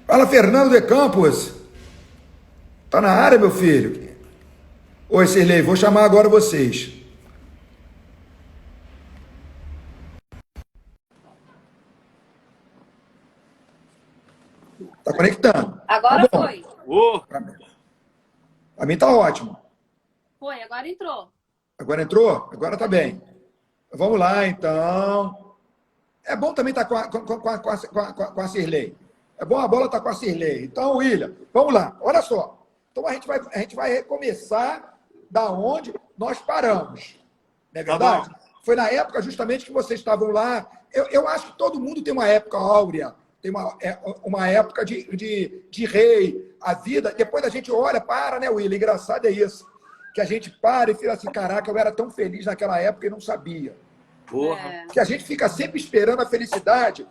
Fala, Fernando de Campos. Tá na área, meu filho? Oi, Sirlei, vou chamar agora vocês. Tá conectando? Tá Agora bom. foi. Ô, Pra mim tá ótimo. Foi, agora entrou. Agora entrou? Agora tá bem. Vamos lá, então. É bom também estar com a Sirlei. É bom a bola estar com a Sirlei. Então, William, vamos lá. Olha só. Então a gente vai recomeçar da onde nós paramos. Não é tá bom. verdade? Foi na época justamente que vocês estavam lá. Eu acho que todo mundo tem uma época áurea, tem uma época de rei, a vida. Depois a gente olha, para, né, William? Engraçado é isso. Que a gente para e fica assim, caraca, eu era tão feliz naquela época e não sabia. Porra. Que a gente fica sempre esperando a felicidade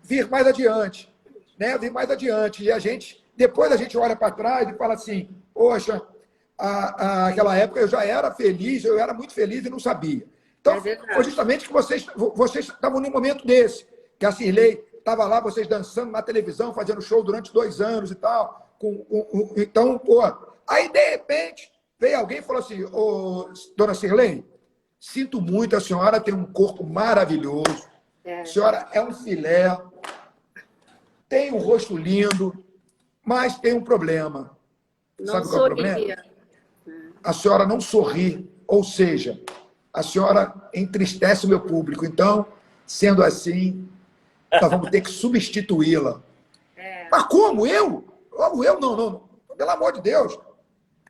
vir mais adiante, né? Vir mais adiante. E depois a gente olha para trás e fala assim, poxa, aquela época eu já era feliz, eu era muito feliz e não sabia. É Então, foi verdade. justamente que vocês estavam num momento desse, que a Cirlei estava lá, vocês dançando na televisão, fazendo show durante 2 anos e tal. Então, pô, aí de repente veio alguém e falou assim, ô, dona Cirlei, sinto muito, a senhora tem um corpo maravilhoso, a É. senhora é um filé, tem um rosto lindo, mas tem um problema. Não Sabe qual é o problema? sorria. A senhora não sorri, ou seja, a senhora entristece o meu público. Então, sendo assim, nós vamos ter que substituí-la. É. Mas como? Eu? Logo eu? Não, não. Pelo amor de Deus.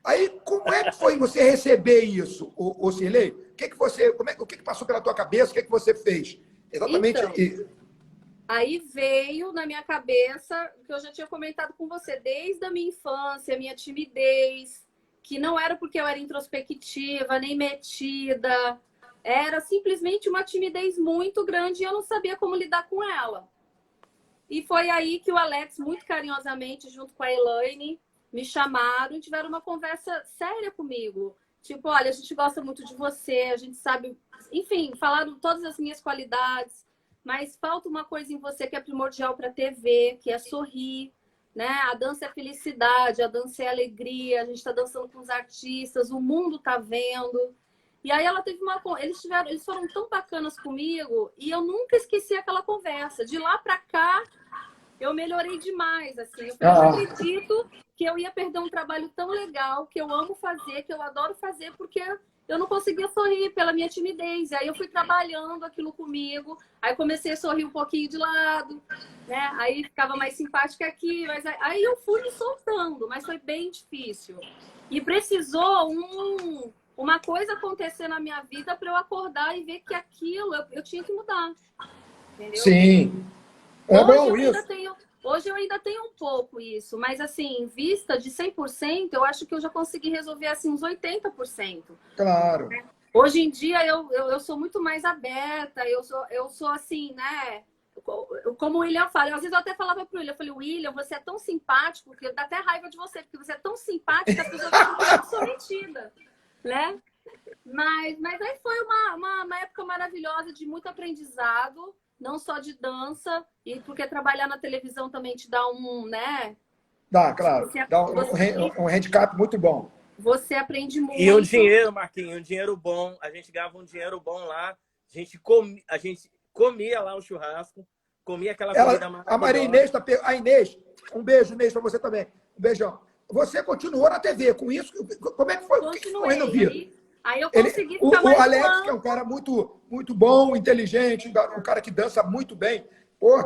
Aí, como é que foi você receber isso, ô Cirlei? O que passou pela tua cabeça? O que você fez? Exatamente. Então, aí veio na minha cabeça que eu já tinha comentado com você, desde a minha infância, a minha timidez, que não era porque eu era introspectiva, nem metida, era simplesmente uma timidez muito grande e eu não sabia como lidar com ela. E foi aí que o Alex, muito carinhosamente, junto com a Elaine, me chamaram e tiveram uma conversa séria comigo. Tipo, olha, a gente gosta muito de você, a gente sabe... Enfim, falaram todas as minhas qualidades, mas falta uma coisa em você que é primordial para a TV, que é sorrir, né? A dança é felicidade, a dança é alegria, a gente está dançando com os artistas, o mundo está vendo. E aí ela teve uma... Eles foram tão bacanas comigo e eu nunca esqueci aquela conversa. De lá para cá, eu melhorei demais, assim. Eu falei, eu não acredito que eu ia perder um trabalho tão legal, que eu amo fazer, que eu adoro fazer, porque eu não conseguia sorrir pela minha timidez. E aí eu fui trabalhando aquilo comigo, aí comecei a sorrir um pouquinho de lado, né? Aí ficava mais simpática aqui, mas aí eu fui me soltando, mas foi bem difícil. E precisou uma coisa acontecer na minha vida para eu acordar e ver que aquilo eu tinha que mudar, entendeu? sim. É Hoje bom eu ainda isso. tenho, hoje eu ainda tenho um pouco isso, mas assim, em vista de 100%, eu acho que eu já consegui resolver assim uns 80%. Claro. Hoje em dia eu sou muito mais aberta, eu sou assim, né? Como o William fala, às vezes eu até falava pro William, eu falei, William, você é tão simpático, que dá até raiva de você, porque você é tão simpática, as pessoas acham que eu sou metida, né? Mas aí foi uma época maravilhosa de muito aprendizado, não só de dança, e porque trabalhar na televisão também te dá né? Dá, claro. Você, Dá você, um handicap muito bom. você aprende E um muito. dinheiro, Marquinhos, um dinheiro bom. A gente ganhava um dinheiro bom lá. A gente comia lá o churrasco, comia aquela comida A Maria Inês, maravilhosa. a Inês, um beijo, Inês, para você também. Um beijão. Você continuou na TV com isso? Como é que foi? O que foi Continuei. resolvido? Aí eu consegui ficar O mais um Alex, que é ano. um cara muito, muito bom, inteligente, um cara que dança muito bem. Pô,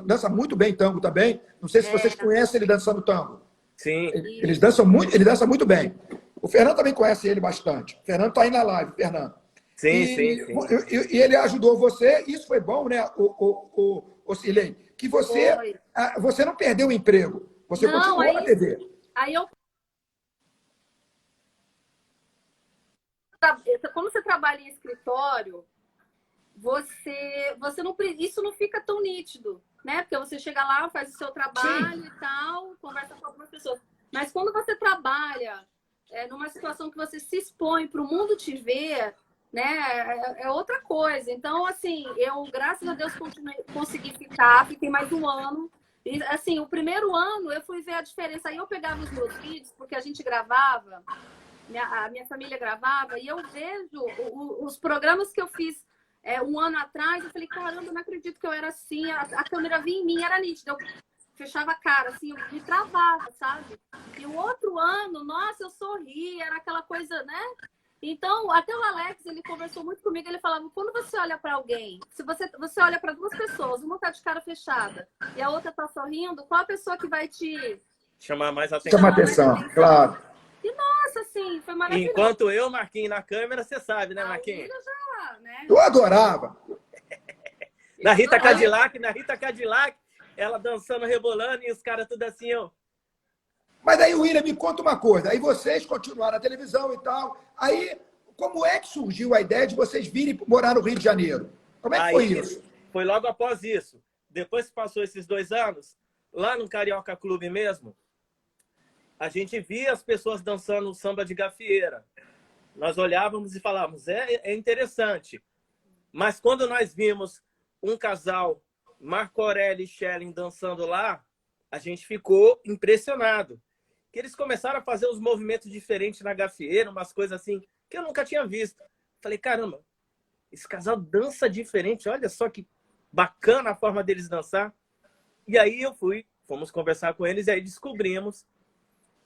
dança muito bem tango também. Não sei se vocês É, conhecem ele dançando tango. Sim. Ele dança muito bem. O Fernando também conhece ele bastante. O Fernando está aí na live, Fernando. Sim, sim, E, sim. e ele ajudou você, isso foi bom, né, o Silene? Que foi. você não perdeu o emprego, você Não, continuou na TV. aí eu. Como você trabalha em escritório, você não, isso não fica tão nítido, né? Porque você chega lá, faz o seu trabalho Sim, e tal, conversa com algumas pessoas. Mas quando você trabalha numa situação que você se expõe para o mundo te ver, né? É outra coisa. Então, assim, eu, graças a Deus, consegui ficar, fiquei mais um ano. E, assim, o primeiro ano eu fui ver a diferença. Aí eu pegava os meus vídeos, porque a gente gravava, a minha família gravava, e eu vejo os programas que eu fiz um ano atrás. Eu falei, caramba, eu não acredito que eu era assim. A câmera vinha em mim, era nítida. Eu fechava a cara, assim, eu me travava, sabe? E o outro ano, nossa, eu sorria, era aquela coisa, né? Então, até o Alex, ele conversou muito comigo, ele falava, quando você olha para alguém, se você olha para duas pessoas, uma tá de cara fechada e a outra tá sorrindo, qual a pessoa que vai te Chamar mais atenção. Chama atenção, claro. E, nossa, assim, foi maravilhoso. Enquanto eu, Marquinhos, na câmera, você sabe, né, Marquinhos? Já, né? Eu adorava. Na Rita Cadillac, ela dançando, rebolando, e os caras tudo assim, ó. Mas aí, William, me conta uma coisa. Aí vocês continuaram na televisão e tal. Aí, como é que surgiu a ideia de vocês virem morar no Rio de Janeiro? Como é que foi isso? Foi logo após isso. Depois que passou esses 2 anos, lá no Carioca Clube mesmo, a gente via as pessoas dançando samba de gafieira. Nós olhávamos e falávamos, é interessante. Mas quando nós vimos um casal, Marco Aurélio e Shelley, dançando lá, a gente ficou impressionado. Que eles começaram a fazer uns movimentos diferentes na gafieira, umas coisas assim, que eu nunca tinha visto. Falei, caramba, esse casal dança diferente, olha só que bacana a forma deles dançar. E aí fomos conversar com eles, e aí descobrimos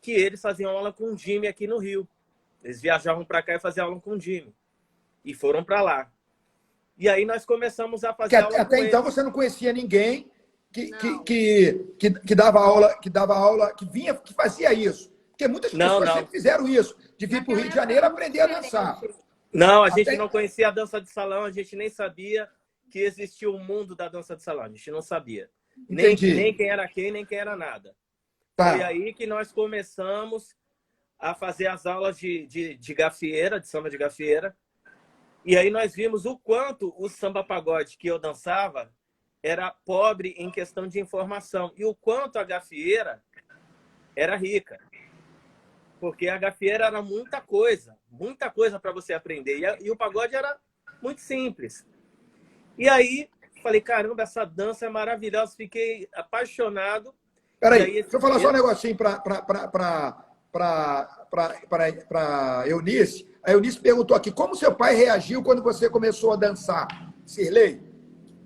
que eles faziam aula com o Jimmy aqui no Rio. Eles viajavam para cá e faziam aula com o Jimmy. E foram para lá. E aí nós começamos a fazer aula até com então eles. você não conhecia ninguém que dava aula, que fazia isso. Porque muitas pessoas sempre fizeram isso, de vir para o Rio de Janeiro aprender a dançar. Não, a gente não conhecia a dança de salão, a gente nem sabia que existia o mundo da dança de salão. A gente não sabia. Nem quem era quem, nem quem era nada. Tá. Foi aí que nós começamos a fazer as aulas de gafieira, de samba de gafieira. E aí nós vimos o quanto o samba pagode que eu dançava era pobre em questão de informação. E o quanto a gafieira era rica. Porque a gafieira era muita coisa para você aprender. E o pagode era muito simples. E aí, falei, caramba, essa dança é maravilhosa. Fiquei apaixonado. Peraí, deixa eu falar só um negocinho para Eunice. A Eunice perguntou aqui, como seu pai reagiu quando você começou a dançar? Sirlei?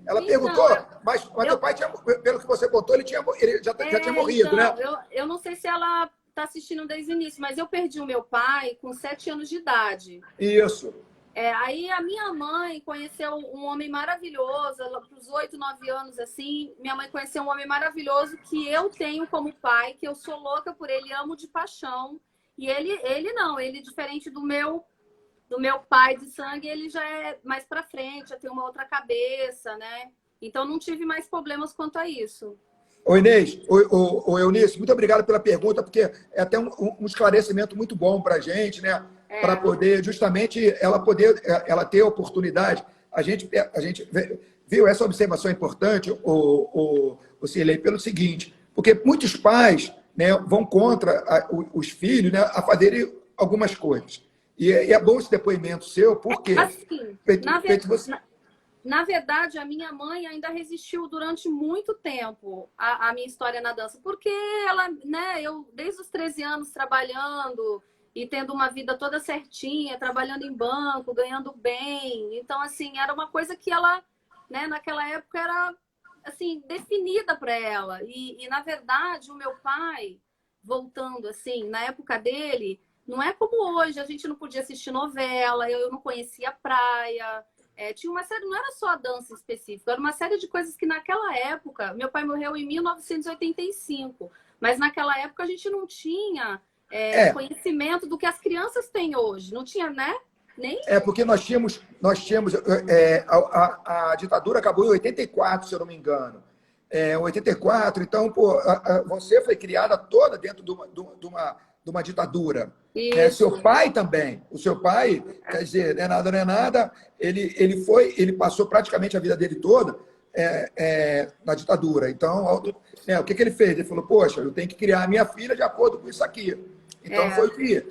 Ela perguntou, mas teu pai, pelo que você contou, ele já tinha morrido, né? Eu não sei se ela está assistindo desde o início, mas eu perdi o meu pai com 7 anos de idade. Isso. Aí a minha mãe conheceu um homem maravilhoso, para os 8, 9 anos, assim, minha mãe conheceu um homem maravilhoso que eu tenho como pai, que eu sou louca por ele, amo de paixão. E ele não, ele diferente do meu pai de sangue, ele já é mais para frente, já tem uma outra cabeça, né? Então não tive mais problemas quanto a isso. Ô Inês, ô Eunice, muito obrigado pela pergunta, porque é até um esclarecimento muito bom para a gente, né? Para poder, justamente, ela ter a oportunidade. A gente viu essa observação importante, o Sirlei, pelo seguinte, porque muitos pais, né, vão contra os filhos, né, a fazerem algumas coisas. E é bom esse depoimento seu, porque... Assim, na verdade, a minha mãe ainda resistiu durante muito tempo a minha história na dança, porque ela, né, eu desde os 13 anos trabalhando e tendo uma vida toda certinha, trabalhando em banco, ganhando bem. Então, assim, era uma coisa que ela, né, naquela época era, assim, definida para ela. E, na verdade, o meu pai, voltando, assim, na época dele, não é como hoje, a gente não podia assistir novela, eu não conhecia praia. Tinha uma série, não era só a dança específica, era uma série de coisas que naquela época, meu pai morreu em 1985, mas naquela época a gente não tinha conhecimento do que as crianças têm hoje, não tinha, né? Nem... porque nós tínhamos a ditadura acabou em 84, se eu não me engano. 84, então, você foi criada toda dentro de uma ditadura. Seu pai também. O seu pai, quer dizer, não é nada, ele passou praticamente a vida dele toda na ditadura. Então, o que ele fez? Ele falou, poxa, eu tenho que criar a minha filha de acordo com isso aqui. Então, foi que,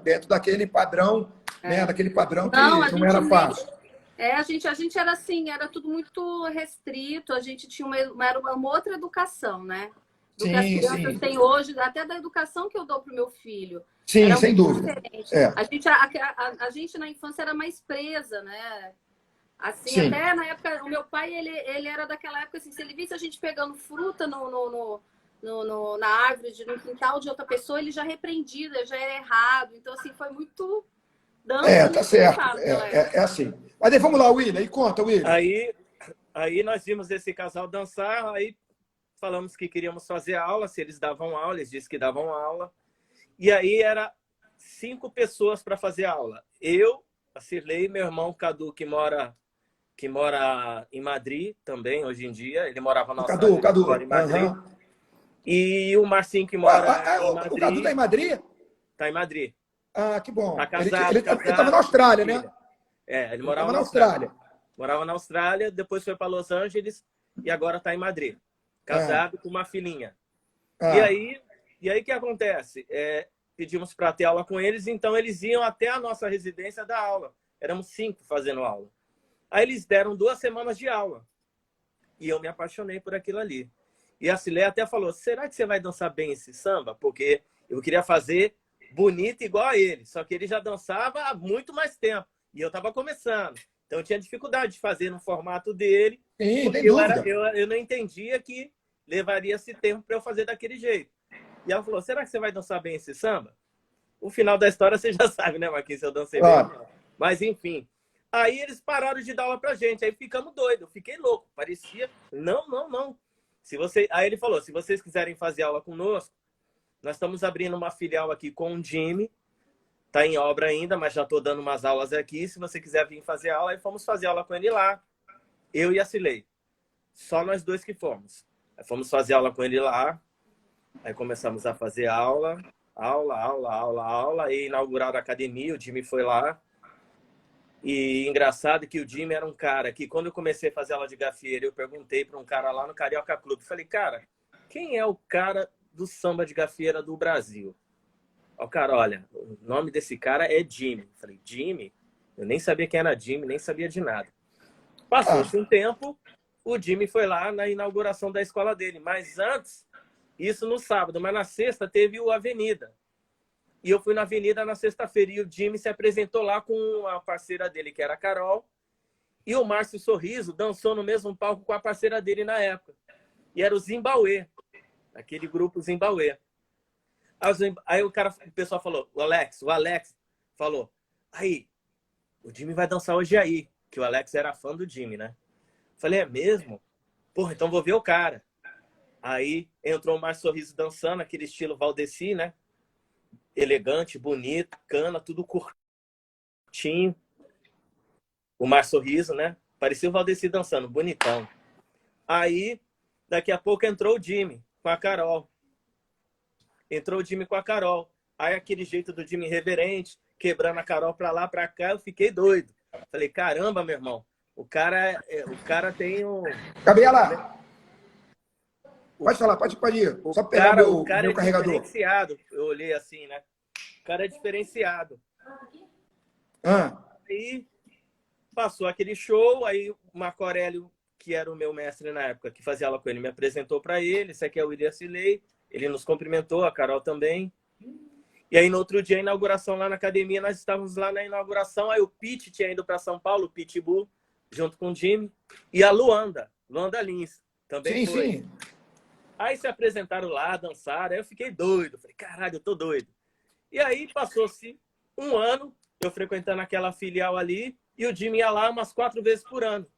dentro daquele padrão, daquele padrão que não era fácil. A gente era assim, era tudo muito restrito, a gente tinha era uma outra educação, né? Do que as Sim, crianças sim. têm hoje, até da educação que eu dou para o meu filho. Sim, Era sem muito dúvida. diferente. É, A gente na infância era mais presa, né? Assim, sim. até na época, o meu pai, ele era daquela época, assim, se ele visse a gente pegando fruta na árvore, no quintal de outra pessoa, ele já repreendia, já era errado. Então, assim, foi muito dança Tá muito certo. puxado naquela época. É assim. Mas aí vamos lá, William, e conta, William. Aí nós vimos esse casal dançar, aí falamos que queríamos fazer aula, se eles davam aula, eles disseram que davam aula. E aí era 5 pessoas para fazer aula. Eu, a Cirlei, meu irmão Cadu, que mora em Madrid também, hoje em dia. Ele morava na Austrália, Cadu. mora em Madrid. Aham. E o Marcinho, que mora em O Cadu tá em Madrid. Madrid? Tá em Madrid. Ah, que bom. Tá Ele casado, estava na Austrália, né? Ele Ele morava estava na na Austrália. Austrália. Morava na Austrália, depois foi para Los Angeles e agora está em Madrid. Casado com uma filhinha. E Ah, aí o que acontece? Pedimos para ter aula com eles, então eles iam até a nossa residência dar aula. Éramos 5 fazendo aula. Aí eles deram 2 semanas de aula. E eu me apaixonei por aquilo ali. E a Cilé até falou, será que você vai dançar bem esse samba? Porque eu queria fazer bonito igual a ele. Só que ele já dançava há muito mais tempo. E eu estava começando. Então eu tinha dificuldade de fazer no formato dele. sim, Porque tem dúvida. eu não entendia que levaria esse tempo para eu fazer daquele jeito. E ela falou, será que você vai dançar bem esse samba? O final da história você já sabe, né, Marquinhos? Se eu dancei bem. Mas enfim. Aí eles pararam de dar aula pra gente. Aí ficamos doidos. Eu fiquei louco. Parecia... Não. Aí ele falou, se vocês quiserem fazer aula conosco, nós estamos abrindo uma filial aqui com o Jimmy. Tá em obra ainda, mas já estou dando umas aulas aqui. Se você quiser vir fazer aula, aí fomos fazer aula com ele lá. Eu e a Cilei. Só nós 2 que fomos. Aí fomos fazer aula com ele lá. Aí começamos a fazer aula. E inauguraram a academia. O Jimmy foi lá. E engraçado que o Jimmy era um cara que, quando eu comecei a fazer aula de gafieira, eu perguntei para um cara lá no Carioca Clube. Falei, cara, quem é o cara do samba de gafieira do Brasil? O cara, olha, o nome desse cara é Jimmy. Falei, Jimmy? Eu nem sabia quem era Jimmy, nem sabia de nada. Passou-se um tempo, o Jimmy foi lá na inauguração da escola dele. Mas antes, isso no sábado, mas na sexta teve o Avenida. E eu fui na Avenida na sexta-feira e o Jimmy se apresentou lá com a parceira dele, que era a Carol. E o Márcio Sorriso dançou no mesmo palco com a parceira dele na época. E era o Zimbauê, aquele grupo Zimbauê. Aí o pessoal falou, o Alex falou, aí, o Jimmy vai dançar hoje aí, que o Alex era fã do Jimmy, né? Falei, é mesmo? Porra, então vou ver o cara. Aí entrou o Márcio Sorriso dançando, aquele estilo Valdeci, né? Elegante, bonito, cana, tudo curtinho. O Márcio Sorriso, né? Parecia o Valdeci dançando, bonitão. Aí, daqui a pouco entrou o Jimmy com a Carol. Aí aquele jeito do Jimmy irreverente, quebrando a Carol pra lá, pra cá, eu fiquei doido. Falei, caramba, meu irmão, o cara tem um... Gabriela, pode falar, pode ir. Só pegar o cara meu carregador. Diferenciado. Eu olhei assim, né? O cara é diferenciado. Aí passou aquele show, aí o Marco Aurélio, que era o meu mestre na época, que fazia aula com ele, me apresentou para ele. Esse aqui é o William Cilei. Ele nos cumprimentou, a Carol também. E aí, no outro dia, a inauguração lá na academia, nós estávamos lá na inauguração. Aí o Pete tinha ido para São Paulo, o Pitbull, junto com o Jimmy. E a Luanda Lins, também foi. Sim. Aí se apresentaram lá, dançaram. Aí eu fiquei doido. Falei, caralho, eu tô doido. E aí passou-se um ano, eu frequentando aquela filial ali, e o Jimmy ia lá umas 4 vezes por ano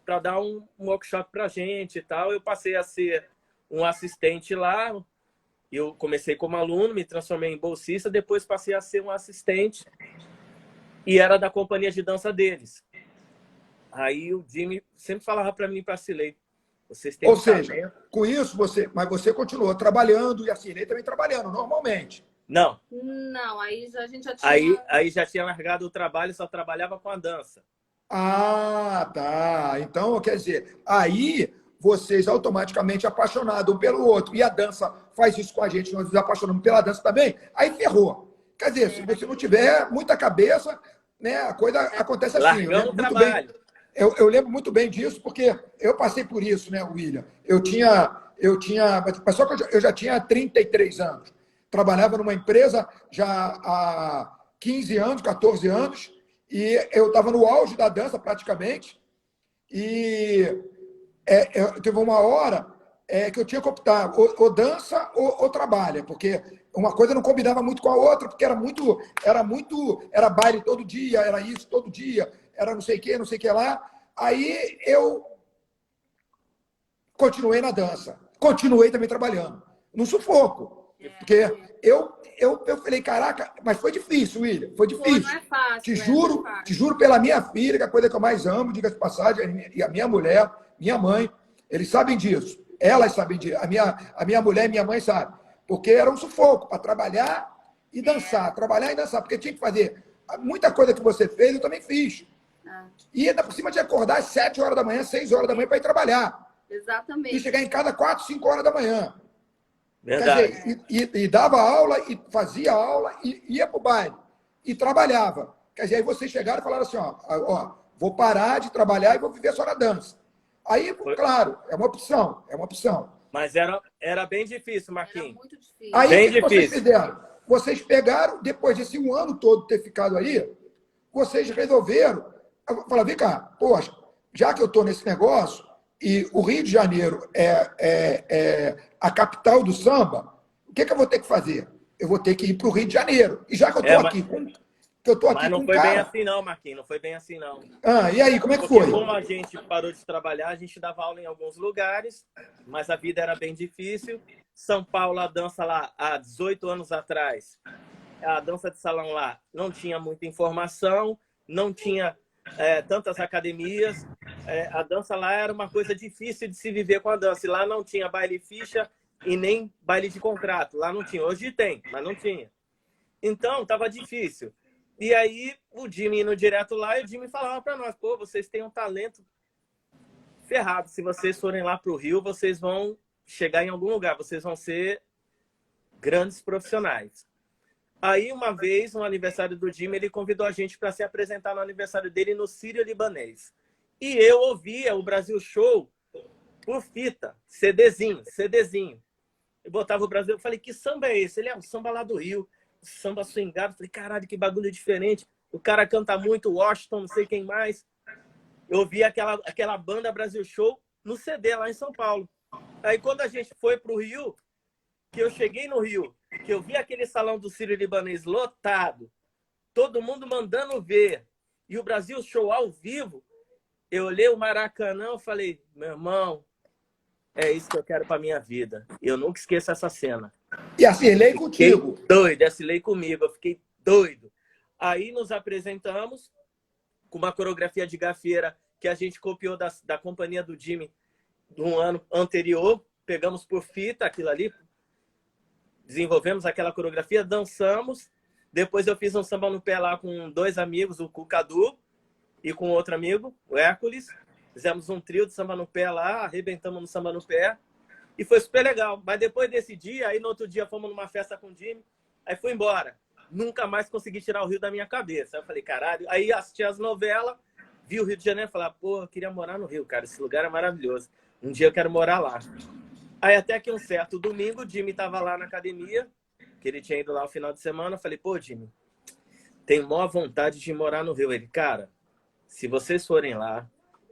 para dar um workshop pra gente e tal. Eu passei a ser um assistente lá. Eu comecei como aluno, me transformei em bolsista, depois passei a ser um assistente e era da companhia de dança deles. Aí o Jimmy sempre falava para mim, para a Cilei, vocês têm... Ou seja, com isso, você continuou trabalhando e a Cirlei também trabalhando, normalmente. Não, aí a gente já tinha... Aí já tinha largado o trabalho, só trabalhava com a dança. Ah, tá. Então, quer dizer, aí vocês automaticamente apaixonados um pelo outro, e a dança faz isso com a gente, nós nos apaixonamos pela dança também, aí ferrou. Quer dizer, se você não tiver muita cabeça, né, a coisa acontece assim. Largando o trabalho. Eu lembro muito bem disso, porque eu passei por isso, né, William? Mas só que eu já tinha 33 anos. Trabalhava numa empresa já há 15 anos, 14 anos, e eu estava no auge da dança praticamente, e teve uma hora que eu tinha que optar, ou dança ou trabalha, porque uma coisa não combinava muito com a outra, porque era baile todo dia, era isso todo dia, era não sei o que lá. Aí eu continuei na dança, continuei também trabalhando, no sufoco, porque eu falei, caraca, mas foi difícil, William, foi difícil. Pô, não é fácil, Te juro pela minha filha, que é a coisa que eu mais amo, diga-se de passagem, e a minha mulher, minha mãe, eles sabem disso, elas sabem disso, a minha mulher e minha mãe sabem, porque era um sufoco para trabalhar e dançar, porque tinha que fazer muita coisa que você fez, eu também fiz. E ainda por cima de acordar às 7 horas da manhã, 6 horas da manhã para ir trabalhar. Exatamente. E chegar em casa 4, 5 horas da manhã. Verdade. Quer dizer, e dava aula, e fazia aula, e ia para o baile. E trabalhava. Quer dizer, aí vocês chegaram e falaram assim, ó, vou parar de trabalhar e vou viver só na dança. Aí, claro, é uma opção. Mas era bem difícil, Marquinhos. Era muito difícil. Aí, bem o que vocês difícil. fizeram? Vocês pegaram, depois desse um ano todo ter ficado aí, vocês resolveram, falaram, vem cá, poxa, já que eu estou nesse negócio, e o Rio de Janeiro é a capital do samba, o que eu vou ter que fazer? Eu vou ter que ir para o Rio de Janeiro. E já que eu estou aqui Mas não foi bem assim não, Marquinhos, não foi bem assim não. E aí, como é que Porque foi? como a gente parou de trabalhar, a gente dava aula em alguns lugares, mas a vida era bem difícil. São Paulo, a dança lá, há 18 anos atrás, a dança de salão lá não tinha muita informação, não tinha tantas academias. A dança lá era uma coisa difícil de se viver com a dança. E lá não tinha baile ficha e nem baile de contrato. Lá não tinha. Hoje tem, mas não tinha. Então, estava difícil. E aí, o Jimmy indo direto lá, e o Jimmy falava para nós, pô, vocês têm um talento ferrado. Se vocês forem lá para o Rio, vocês vão chegar em algum lugar. Vocês vão ser grandes profissionais. Aí, uma vez, no aniversário do Jimmy, ele convidou a gente para se apresentar no aniversário dele no Sírio-Libanês. E eu ouvia o Brasil Show por fita, CDzinho. Eu botava o Brasil, eu falei, que samba é esse? Ele é um samba lá do Rio, samba swingado. Eu falei, caralho, que bagulho diferente. O cara canta muito, Washington, não sei quem mais. Eu ouvi aquela banda Brasil Show no CD lá em São Paulo. Aí, quando a gente foi para o Rio, que eu cheguei no Rio, que eu vi aquele salão do Sírio-Libanês lotado, todo mundo mandando ver, e o Brasil Show ao vivo, eu olhei o Maracanã e falei, meu irmão, é isso que eu quero para minha vida. Eu nunca esqueço essa cena. E assinei contigo. Doido, assinei comigo, eu fiquei doido. Aí nos apresentamos com uma coreografia de gafieira que a gente copiou da companhia do Jimmy do ano anterior, pegamos por fita aquilo ali, desenvolvemos aquela coreografia, dançamos. Depois eu fiz um samba no pé lá com 2 amigos, o Cucadu e com outro amigo, o Hércules. Fizemos um trio de samba no pé lá, arrebentamos no samba no pé. E foi super legal. Mas depois desse dia, aí no outro dia fomos numa festa com o Jimmy, aí fui embora. Nunca mais consegui tirar o Rio da minha cabeça. Aí eu falei, caralho. Aí assisti as novelas, vi o Rio de Janeiro e falei, pô, eu queria morar no Rio, cara. Esse lugar é maravilhoso. Um dia eu quero morar lá. Aí até que um certo domingo, o Jimmy estava lá na academia, que ele tinha ido lá no final de semana. Eu falei, pô, Jimmy, tenho maior vontade de morar no Rio. Ele, cara, se vocês forem lá,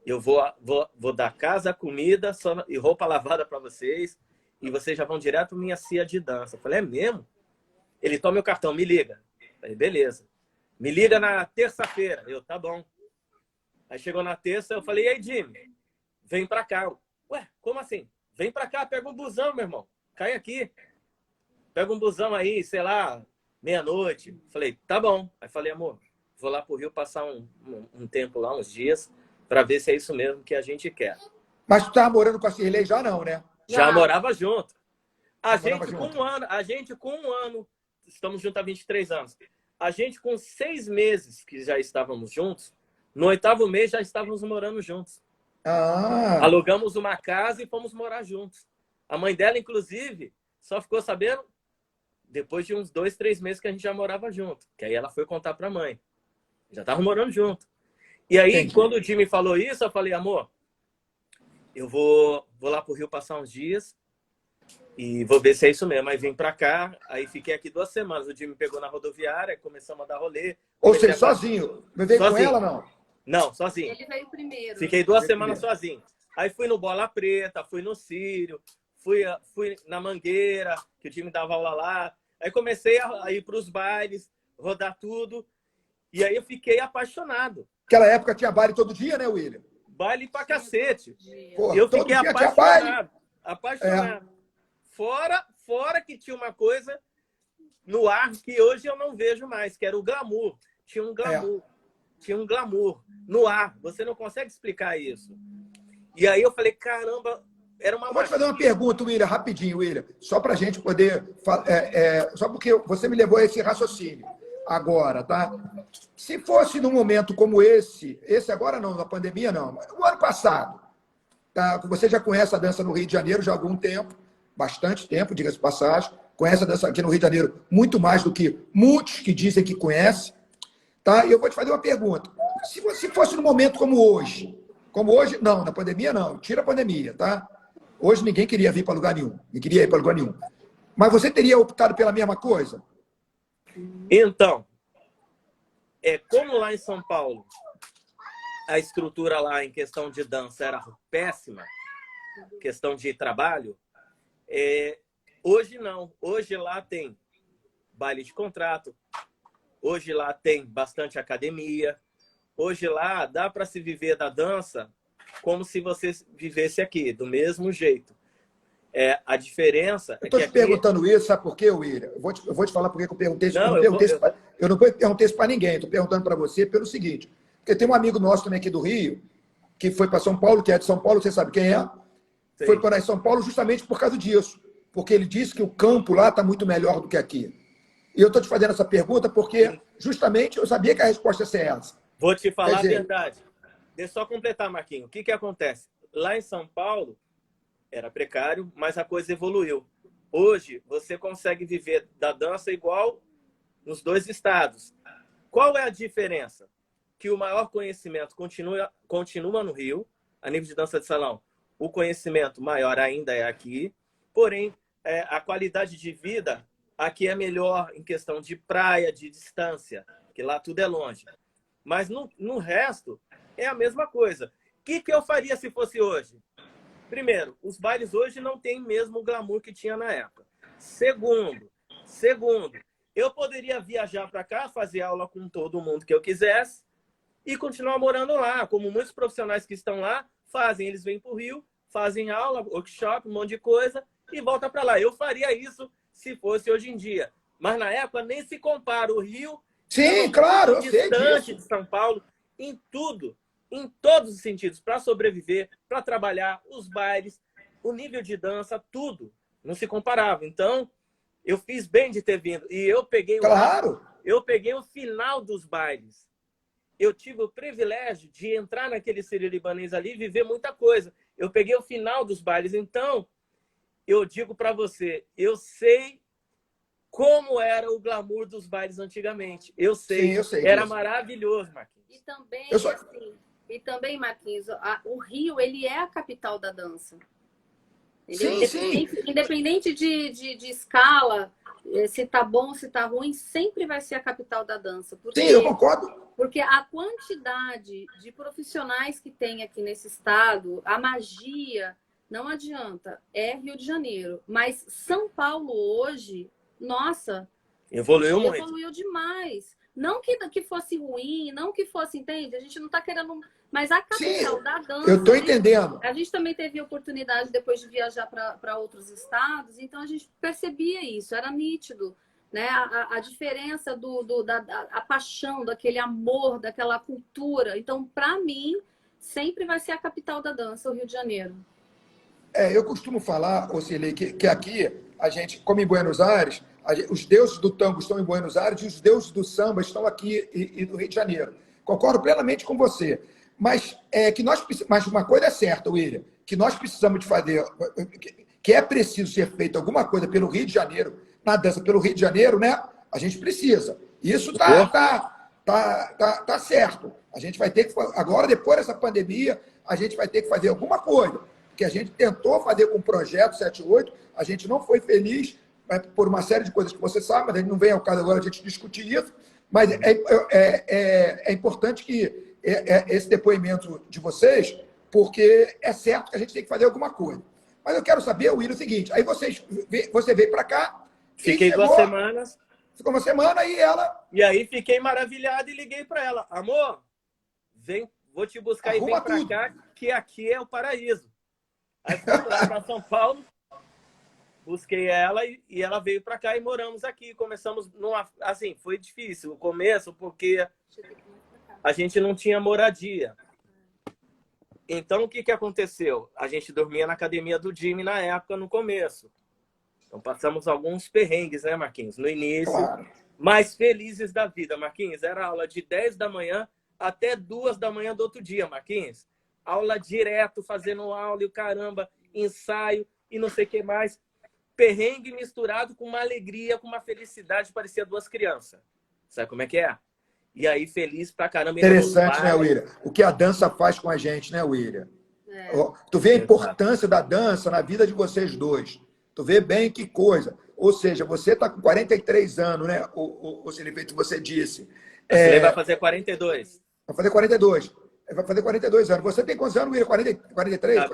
eu vou dar casa, comida e roupa lavada para vocês, e vocês já vão direto para minha cia de dança. Eu falei, é mesmo? Ele, toma meu cartão, me liga. Eu falei, beleza. Me liga na terça-feira. Eu, tá bom. Aí chegou na terça, eu falei, e aí, Jimmy, vem para cá. Ué, como assim? Vem para cá, pega um busão, meu irmão. Cai aqui. Pega um busão aí, sei lá, meia-noite. Falei, tá bom. Aí falei, amor, vou lá pro Rio passar um tempo lá, uns dias, para ver se é isso mesmo que a gente quer. Mas tu estava morando com a Cirlei já não, né? Já morava junto. A gente com um ano, estamos juntos há 23 anos. A gente com 6 meses que já estávamos juntos, no 8º mês já estávamos morando juntos. Alugamos uma casa e fomos morar juntos. A mãe dela, inclusive, só ficou sabendo depois de uns 2, 3 meses que a gente já morava junto. Que aí ela foi contar para a mãe. Já tava morando junto. E aí, Entendi. quando o Jimmy falou isso, eu falei, amor, eu vou lá pro Rio passar uns dias e vou ver se é isso mesmo. Aí vim pra cá, aí fiquei aqui 2 semanas. O Jimmy me pegou na rodoviária, começamos a dar rolê. Ou Comecei seja, a... sozinho. Não veio com Sozinho. ela, não? Não, sozinho. Ele veio primeiro. Fiquei 2 Veio semanas primeiro. sozinho. Aí fui no Bola Preta, fui no Círio, fui na Mangueira, que o Jimmy dava aula lá. Aí comecei a ir pros bailes, rodar tudo. E aí eu fiquei apaixonado. Naquela época tinha baile todo dia, né, William? Baile pra cacete. Pô, Eu todo fiquei dia tinha baile. apaixonado. Apaixonado. Fora que tinha uma coisa no ar que hoje eu não vejo mais, que era o glamour. Tinha um glamour. Tinha um glamour no ar. Você não consegue explicar isso. E aí eu falei, caramba, era uma... Eu vou te fazer uma pergunta, William, rapidinho, William. Só para a gente poder... só porque você me levou a esse raciocínio agora, tá? Se fosse num momento como esse agora não, na pandemia não, mas o ano passado, tá? Você já conhece a dança no Rio de Janeiro já há algum tempo, bastante tempo, diga-se de passagem, conhece a dança aqui no Rio de Janeiro muito mais do que muitos que dizem que conhecem, tá? E eu vou te fazer uma pergunta. Se fosse num momento como hoje, não, na pandemia não, tira a pandemia, tá? Hoje ninguém queria vir para lugar nenhum, ninguém queria ir para lugar nenhum. Mas você teria optado pela mesma coisa? Então, como lá em São Paulo, a estrutura lá em questão de dança era péssima, questão de trabalho, hoje não. Hoje lá tem baile de contrato, hoje lá tem bastante academia, hoje lá dá para se viver da dança como se você vivesse aqui, do mesmo jeito. A diferença eu estou te perguntando isso, sabe por quê, William? Eu vou te falar por que eu perguntei isso. Eu não perguntei isso para ninguém, estou perguntando para você pelo seguinte, porque tem um amigo nosso também aqui do Rio, que foi para São Paulo, que é de São Paulo, você sabe quem é? Sim. Foi para São Paulo justamente por causa disso, porque ele disse que o campo lá está muito melhor do que aqui. E eu estou te fazendo essa pergunta porque justamente eu sabia que a resposta ia ser essa. Vou te falar a verdade. Deixa eu só completar, Marquinhos. O que acontece? Lá em São Paulo, era precário, mas a coisa evoluiu. Hoje, você consegue viver da dança igual nos 2 estados. Qual é a diferença? Que o maior conhecimento continua no Rio, a nível de dança de salão. O conhecimento maior ainda é aqui, porém, a qualidade de vida aqui é melhor em questão de praia, de distância, que lá tudo é longe. Mas no resto, é a mesma coisa. O que eu faria se fosse hoje? Primeiro, os bailes hoje não têm mesmo o glamour que tinha na época. Segundo, eu poderia viajar para cá, fazer aula com todo mundo que eu quisesse e continuar morando lá, como muitos profissionais que estão lá fazem. Eles vêm para o Rio, fazem aula, workshop, um monte de coisa e voltam para lá. Eu faria isso se fosse hoje em dia. Mas na época nem se compara o Rio... Sim, claro, eu sei disso. De São Paulo, em tudo. Em todos os sentidos, para sobreviver, para trabalhar, os bailes, o nível de dança, tudo. Não se comparava. Então, eu fiz bem de ter vindo. E eu peguei eu peguei o final dos bailes. Eu tive o privilégio de entrar naquele sírio-libanês ali e viver muita coisa. Eu peguei o final dos bailes. Então, eu digo para você, eu sei como era o glamour dos bailes antigamente. Eu sei. Sim, eu sei era disso. Maravilhoso, Marquinhos. E também, Marquinhos, o Rio, ele é a capital da dança. Sim. Independente de escala, se tá bom, se tá ruim, sempre vai ser a capital da dança. Sim, eu concordo. Porque a quantidade de profissionais que tem aqui nesse estado, a magia, não adianta. É Rio de Janeiro. Mas São Paulo hoje, nossa, evoluiu demais. Não que fosse ruim, não que fosse, entende? A gente não está querendo... Mas a capital da dança... Eu estou entendendo. A gente também teve a oportunidade, depois de viajar para outros estados, então a gente percebia isso, era nítido, né? A diferença a paixão, daquele amor, daquela cultura. Então, para mim, sempre vai ser a capital da dança, o Rio de Janeiro. Eu costumo falar, Ocilei, que aqui, a gente, como em Buenos Aires... Os deuses do tango estão em Buenos Aires e os deuses do samba estão aqui e no Rio de Janeiro. Concordo plenamente com você. Mas uma coisa é certa, William, que nós precisamos de fazer, que é preciso ser feito alguma coisa pelo Rio de Janeiro, na dança pelo Rio de Janeiro, né? A gente precisa. Isso tá tá certo. A gente vai ter que, agora, depois dessa pandemia, a gente vai ter que fazer alguma coisa. Porque a gente tentou fazer com o projeto 78, a gente não foi feliz por uma série de coisas que você sabe, mas a gente não vem ao caso agora a gente discutir isso. Mas é importante que esse depoimento de vocês, porque é certo que a gente tem que fazer alguma coisa. Mas eu quero saber, William, o seguinte, aí você veio para cá... Fiquei 2 semanas. Ficou uma semana e ela... E aí fiquei maravilhado e liguei para ela. Amor, vou te buscar Arruma e vem para cá, que aqui é o paraíso. Aí fui lá para São Paulo, busquei ela e ela veio para cá e moramos aqui. Começamos assim, foi difícil o começo porque a gente não tinha moradia. Então o que aconteceu? A gente dormia na academia do Jimmy na época, no começo. Então passamos alguns perrengues, né, Marquinhos? No início, Claro. Mas felizes da vida, Marquinhos. Era aula de 10 da manhã até 2 da manhã do outro dia, Marquinhos. Aula direto, fazendo aula e o caramba, ensaio e não sei o que mais. Perrengue misturado com uma alegria, com uma felicidade, parecia 2 crianças. Sabe como é que é? E aí, feliz pra caramba. Interessante, né, William? O que a dança faz com a gente, né, William? Tu vê a importância da dança na vida de vocês dois. Tu vê bem que coisa. Ou seja, você está com 43 anos, né? O Silvio, você disse. Você vai fazer 42. Vai fazer 42. Vai fazer 42 anos. Você tem quantos anos, William? 43?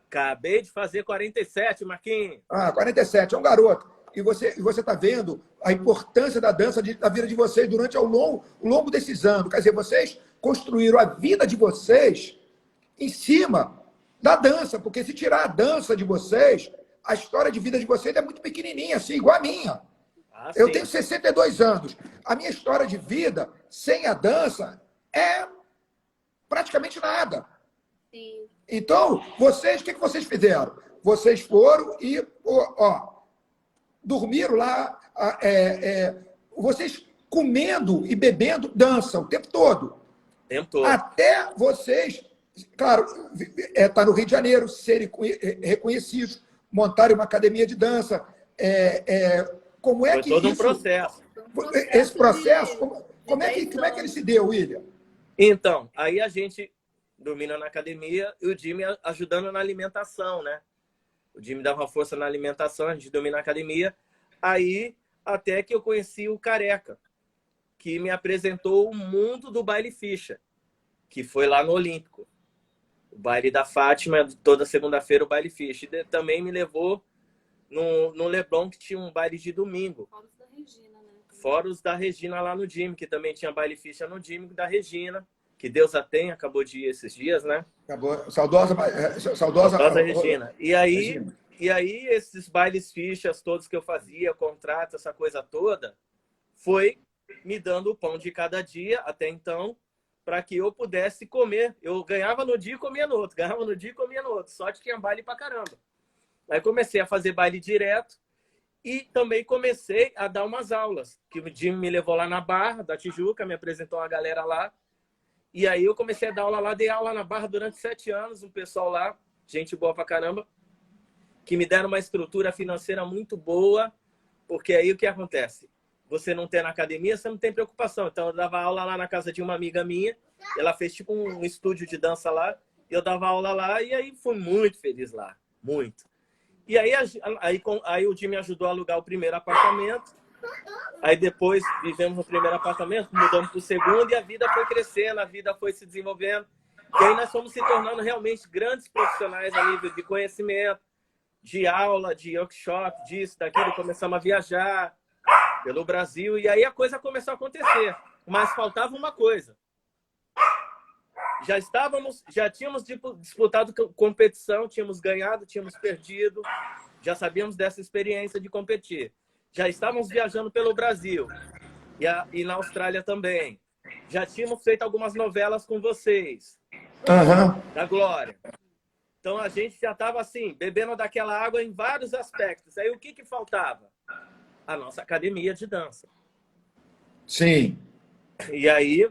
Acabei de fazer 47, Marquinhos. 47. É um garoto. E você está vendo a importância da dança na vida de vocês durante ao longo desses anos. Quer dizer, vocês construíram a vida de vocês em cima da dança. Porque se tirar a dança de vocês... A história de vida de vocês é muito pequenininha, assim, igual a minha. Eu tenho 62 anos. A minha história de vida, sem a dança, é praticamente nada. Sim. Então, vocês, o que vocês fizeram? Vocês foram e dormiram lá, vocês comendo e bebendo dança o tempo todo. O tempo todo. Até vocês, claro, tá no Rio de Janeiro, serem reconhecidos, montarem uma academia de dança. Como é Foi que todo isso... um processo. Esse processo, como é que ele se deu, William? Então, aí a gente dormindo na academia e o Jimmy ajudando na alimentação, né? O Jimmy dava uma força na alimentação, a gente dormia na academia. Aí, até que eu conheci o Careca, que me apresentou o mundo do baile ficha, que foi lá no Olímpico. O baile da Fátima, toda segunda-feira o baile ficha. E também me levou no Leblon, que tinha um baile de domingo. Fóruns da Regina, né? Fóruns da Regina lá no Jimmy, que também tinha baile ficha no Jimmy da Regina. Que Deus a tenha, acabou de ir esses dias, né? Acabou. Saudosa Regina. E aí, esses bailes fichas todos que eu fazia, contrato, essa coisa toda, foi me dando o pão de cada dia, até então, para que eu pudesse comer. Eu ganhava no dia e comia no outro. Ganhava no dia e comia no outro. Só que tinha baile pra caramba. Aí comecei a fazer baile direto e também comecei a dar umas aulas. Que o Jimmy me levou lá na Barra da Tijuca, me apresentou uma galera lá. E aí eu comecei a dar aula lá. Dei aula na Barra durante 7 anos. Um pessoal lá, gente boa pra caramba, que me deram uma estrutura financeira muito boa. Porque aí o que acontece? Você não tem na academia, você não tem preocupação. Então, eu dava aula lá na casa de uma amiga minha. Ela fez tipo um estúdio de dança lá. Eu dava aula lá e aí fui muito feliz lá. Muito. E aí o Jimmy me ajudou a alugar o primeiro apartamento. Aí depois vivemos no primeiro apartamento, mudamos para o segundo e a vida foi crescendo, a vida foi se desenvolvendo. E aí nós fomos se tornando realmente grandes profissionais a nível de conhecimento, de aula, de workshop, disso, daquilo. Começamos a viajar pelo Brasil e aí a coisa começou a acontecer. Mas faltava uma coisa. Já tínhamos disputado competição, tínhamos ganhado, tínhamos perdido, já sabíamos dessa experiência de competir. Já estávamos viajando pelo Brasil e na Austrália também. Já tínhamos feito algumas novelas com vocês, da Glória. Então a gente já estava assim, bebendo daquela água em vários aspectos. Aí o que faltava? A nossa academia de dança. Sim. E aí,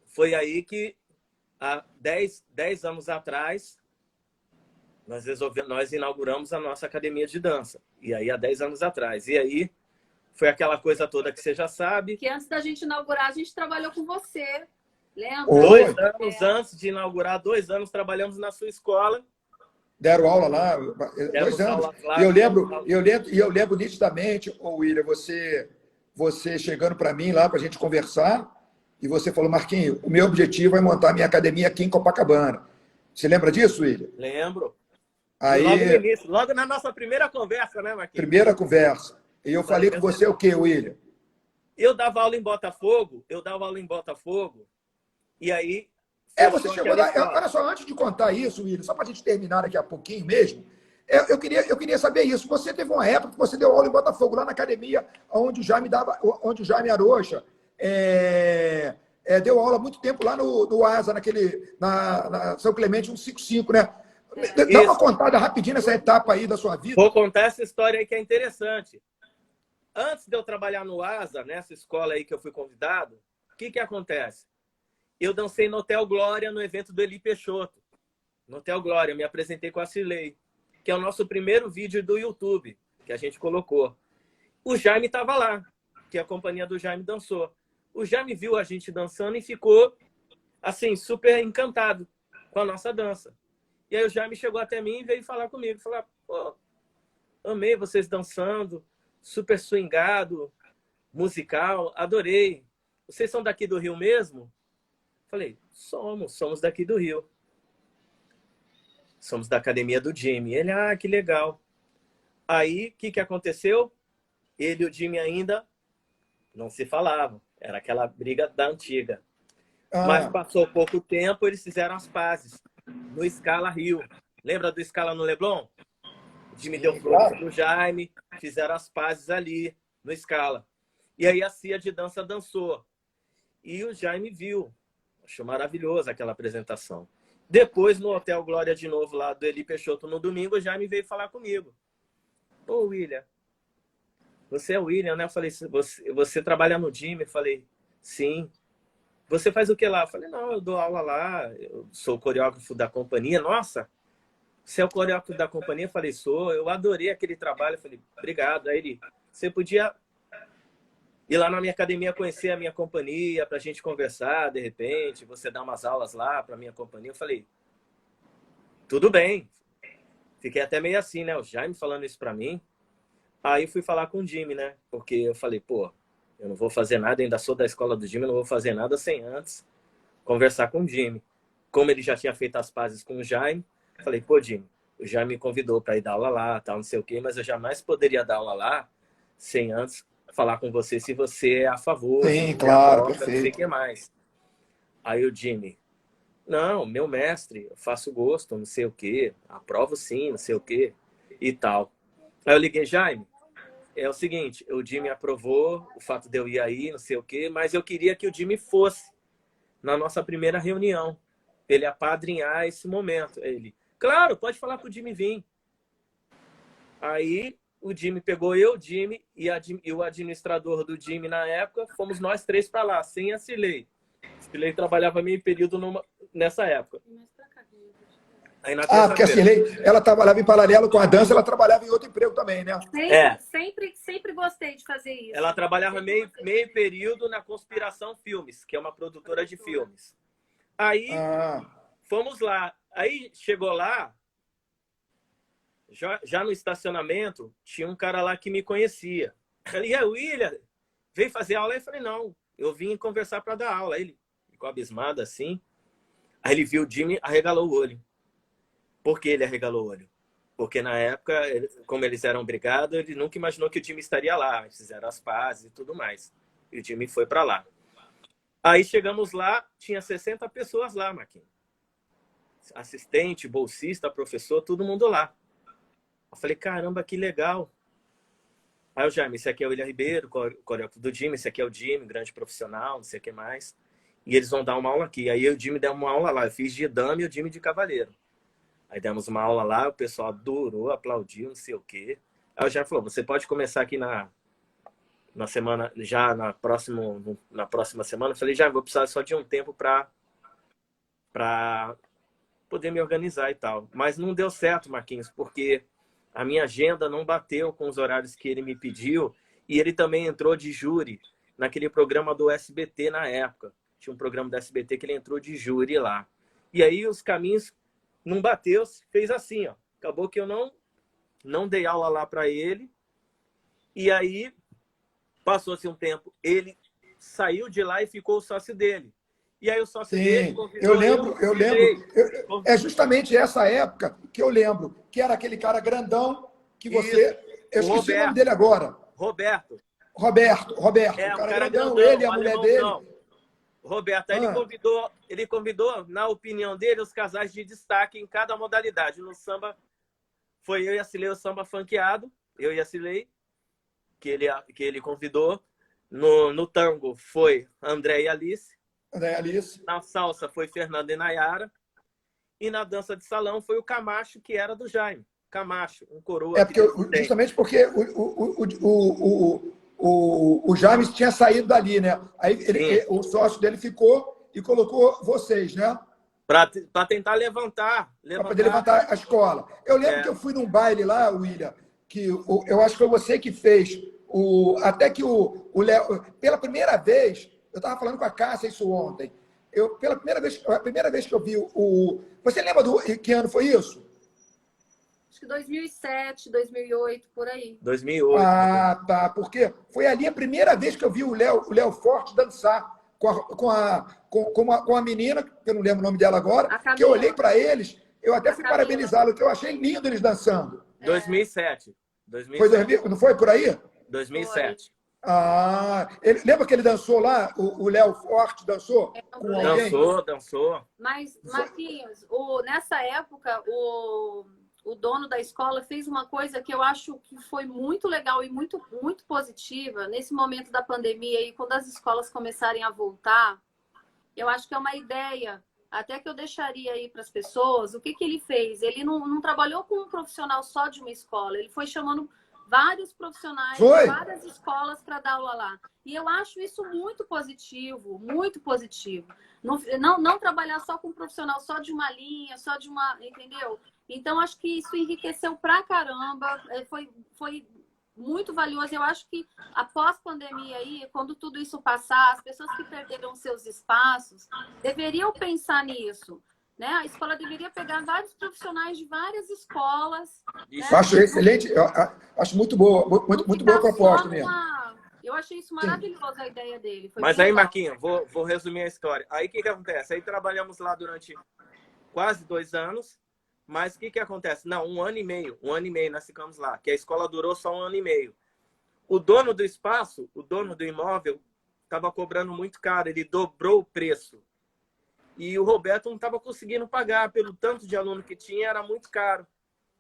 foi aí que, há 10 anos atrás, nós inauguramos a nossa academia de dança. E aí, há 10 anos atrás. E aí, Foi aquela coisa toda que você já sabe. Que antes da gente inaugurar, a gente trabalhou com você. Lembra? Oi. 2 anos antes de inaugurar, 2 anos trabalhamos na sua escola. Deram aula lá, Demos 2 anos. aula lá, E eu demos aula. lembro nitidamente, William, você chegando para mim lá para a gente conversar, e você falou, Marquinhos, o meu objetivo é montar minha academia aqui em Copacabana. Você lembra disso, William? Lembro. Aí, Logo no início, logo na nossa primeira conversa, né, Marquinhos? primeira conversa. E eu falei com você o quê, William? Eu dava aula em Botafogo, e aí... Você chegou lá. Olha só, antes de contar isso, William, só para a gente terminar daqui a pouquinho mesmo, eu queria saber isso. Você teve uma época que você deu aula em Botafogo, lá na academia, onde o Jaime Arocha deu aula há muito tempo lá no ASA, na São Clemente 155, né? Dá uma contada rapidinho nessa etapa aí da sua vida. Vou contar essa história aí que é interessante. Antes de eu trabalhar no ASA, nessa escola aí que eu fui convidado, o que acontece? Eu dancei no Hotel Glória, no evento do Eli Peixoto. No Hotel Glória, me apresentei com a Cirlei, que é o nosso primeiro vídeo do YouTube, que a gente colocou. O Jaime estava lá, que a companhia do Jaime dançou. O Jaime viu a gente dançando e ficou, assim, super encantado com a nossa dança. E aí o Jaime chegou até mim e veio falar comigo. Falar, pô, amei vocês dançando, super swingado, musical, adorei. Vocês são daqui do Rio mesmo? Falei, somos daqui do Rio. Somos da academia do Jimmy. Ele, que legal. Aí, o que aconteceu? Ele e o Jimmy ainda não se falavam. Era aquela briga da antiga. Mas passou pouco tempo, eles fizeram as pazes. No Scala Rio. Lembra do Scala no Leblon? O Jimmy deu flores pro Jaime, fizeram as pazes ali, no Scala. E aí a Cia de dança dançou. E o Jaime viu. Achou maravilhoso aquela apresentação. Depois, no Hotel Glória, de novo, lá do Eli Peixoto, no domingo, o Jaime veio falar comigo. Ô, William, você é o William, né? Eu falei, você trabalha no Jimmy? Eu falei, sim. Você faz o que lá? Eu falei, não, eu dou aula lá, eu sou coreógrafo da companhia. Nossa, você é o coreógrafo da companhia? Eu falei, sou. Eu adorei aquele trabalho. Eu falei, obrigado. Aí ele, você podia ir lá na minha academia conhecer a minha companhia para a gente conversar, de repente, você dar umas aulas lá para a minha companhia. Eu falei, tudo bem. Fiquei até meio assim, né? O Jaime falando isso para mim. Aí fui falar com o Jimmy, né? Porque eu falei, pô, eu não vou fazer nada, ainda sou da escola do Jimmy, não vou fazer nada sem antes conversar com o Jimmy. Como ele já tinha feito as pazes com o Jaime, falei, pô, Jimmy, o Jaime me convidou para ir dar aula lá, tal, não sei o quê, mas eu jamais poderia dar aula lá sem antes falar com você se você é a favor. Sim, claro, perfeito. Não sei o que mais. Aí o Jimmy, não, meu mestre, eu faço gosto, não sei o quê, aprovo sim, não sei o quê e tal. Aí eu liguei, Jaime, é o seguinte, o Jimmy aprovou o fato de eu ir aí, não sei o quê, mas eu queria que o Jimmy fosse na nossa primeira reunião, ele apadrinhar esse momento. Ele, claro, pode falar pro Jimmy vir. Aí o Jimmy pegou eu, Jimmy e o administrador do Jimmy na época, fomos nós 3 para lá, sem a Cirlei. A Cirlei trabalhava meio período nessa época. Aí, porque a Cirlei, ela trabalhava em paralelo com a dança, ela trabalhava em outro emprego também, né? Sempre gostei de fazer isso. Ela trabalhava meio período na Conspiração Filmes, que é uma produtora de filmes. Aí fomos lá. Aí chegou lá, já no estacionamento, tinha um cara lá que me conhecia. Ele, William, veio fazer aula? Eu falei, não, eu vim conversar para dar aula. Aí ele ficou abismado assim. Aí ele viu o Jimmy, arregalou o olho. Por que ele arregalou o olho? Porque na época, como eles eram brigados, ele nunca imaginou que o Jimmy estaria lá. Eles fizeram as pazes e tudo mais. E o Jimmy foi para lá. Aí chegamos lá, tinha 60 pessoas lá, Marquinhos. Assistente, bolsista, professor, todo mundo lá. Eu falei, caramba, que legal. Aí o Jaime, esse aqui é o William Ribeiro, coreógrafo do Jimmy, esse aqui é o Jimmy, grande profissional, não sei o que mais. E eles vão dar uma aula aqui. Aí o Jimmy deu uma aula lá. Eu fiz de dama e o Jimmy de cavaleiro. Aí demos uma aula lá, o pessoal adorou, aplaudiu, não sei o quê. Aí o Jaime falou, você pode começar aqui na semana, já na próxima semana. Eu falei, já vou precisar só de um tempo para poder me organizar e tal. Mas não deu certo, Marquinhos, porque a minha agenda não bateu com os horários que ele me pediu E ele também entrou de júri naquele programa do SBT na época. Tinha um programa do SBT que ele entrou de júri lá. E aí os caminhos não bateu, fez assim, ó. Acabou que eu não dei aula lá para ele. E aí passou-se um tempo, ele saiu de lá e ficou o sócio dele. E aí o sócio dele convidou eu lembro. É justamente essa época que eu lembro, que era aquele cara grandão que você... Isso. Eu esqueci o nome dele agora. Roberto. Roberto. É, o cara grandão, grandão, ele e a mulher dele. Roberto, aí ele convidou, na opinião dele, os casais de destaque em cada modalidade. No samba, foi eu e a Cilei, o samba funkeado, eu e a Cilei, que ele convidou. No tango foi André e Alice. Na salsa foi Fernanda e Nayara. E na dança de salão foi o Camacho, que era do Jaime. Camacho, um coroa. Justamente porque o Jaime tinha saído dali, né? Aí o sócio dele ficou e colocou vocês, né? Para tentar levantar. Para poder levantar a escola. Eu lembro que eu fui num baile lá, William, que eu acho que foi você que fez. Até que o Léo, pela primeira vez, eu estava falando com a Cássia isso ontem. A primeira vez que eu vi Você lembra que ano foi isso? Acho que 2007, 2008, por aí. 2008. Ah, tá. Porque foi ali a primeira vez que eu vi o Léo Forte dançar com a menina, que eu não lembro o nome dela agora, que eu olhei para eles, eu até fui parabenizá-lo, que eu achei lindo eles dançando. 2007. Foi 2000, não foi por aí? 2007. Lembra que ele dançou lá? O Léo Forte dançou com alguém? Dançou. Mas, Marquinhos, nessa época, o dono da escola fez uma coisa que eu acho que foi muito legal e muito, muito positiva. Nesse momento da pandemia e quando as escolas começarem a voltar, eu acho que é uma ideia, até que eu deixaria aí para as pessoas. O que ele fez? Ele não trabalhou com um profissional só de uma escola, ele foi chamando vários profissionais de várias escolas para dar aula lá. E eu acho isso muito positivo, muito positivo. Não trabalhar só com um profissional, só de uma linha, só de uma... Entendeu? Então, acho que isso enriqueceu pra caramba. Foi muito valioso. Eu acho que após pandemia aí, quando tudo isso passar, as pessoas que perderam seus espaços deveriam pensar nisso. Né? A escola deveria pegar vários profissionais de várias escolas. Né? Acho excelente, acho muito boa, muito boa proposta mesmo. Eu achei isso maravilhoso, a ideia dele. Mas aí, Marquinhos, vou resumir a história. Aí o que acontece? Aí trabalhamos lá durante quase 2 anos, mas o que acontece? Não, 1 ano e meio nós ficamos lá, que a escola durou só 1 ano e meio. O dono do espaço, o dono do imóvel, estava cobrando muito caro, ele dobrou o preço. E o Roberto não estava conseguindo pagar, pelo tanto de aluno que tinha, era muito caro.